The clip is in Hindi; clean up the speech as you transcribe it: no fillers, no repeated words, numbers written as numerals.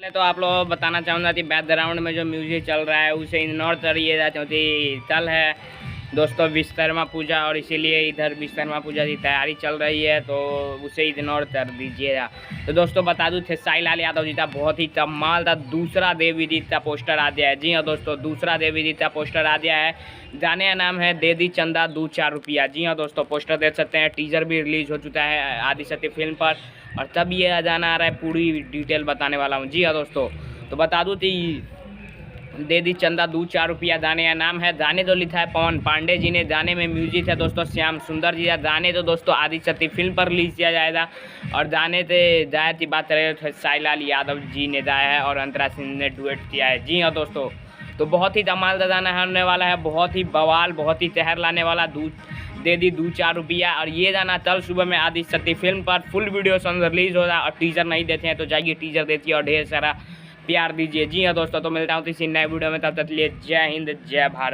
पहले तो आप लोग बताना चाहूँगा कि बैकग्राउंड में जो म्यूजिक चल रहा है उसे इग्नोर करिएगा, क्योंकि कल है दोस्तों विश्वकर्मा पूजा और इसीलिए इधर विश्वकर्मा पूजा की तैयारी चल रही है, तो उसे इग्नोर कर दीजिएगा। तो दोस्तों बता दूँ खेसारी लाल यादव जी का बहुत ही कमाल का दूसरा देव विदित का पोस्टर आ गया है। जी हाँ दोस्तों, दूसरा देव विदित का पोस्टर आ गया है। गाने का नाम है दे दी चंदा 2-4 रुपया। जी हाँ दोस्तों, पोस्टर देख सकते हैं। टीजर भी रिलीज हो चुका है आदिशक्ति फिल्म पर, और तब ये गाना आ रहा है, पूरी डिटेल बताने वाला हूँ। जी हाँ दोस्तों, तो बता दूँ कि दे दी चंदा 2-4 रुपया गाने का नाम है। गाने तो लिखा है पवन पांडे जी ने, गाने में म्यूजिक है दोस्तों श्याम सुंदर जी का। गाने तो दोस्तों आदिशक्ति फिल्म पर रिलीज किया जाएगा, और गाने से गायक की बात करें तो खेसारी लाल यादव जी ने गाया है और अंतरा सिंह ने डुएट किया है। जी हाँ दोस्तों, तो बहुत ही धमाल का गाना होने वाला है, बहुत ही बवाल, बहुत ही तहर लाने वाला। दे दी 2-4 रुपया, और ये गाना कल सुबह में आदिशक्ति फिल्म पर फुल वीडियो सॉन्ग रिलीज हो रहा है। और टीजर नहीं देते हैं तो जाइए टीजर देखिए और ढेर सारा प्यार दीजिए। जी हाँ दोस्तों, तो मिलता हूँ किसी नए वीडियो में, तब तक के लिए जय हिंद जय भारत।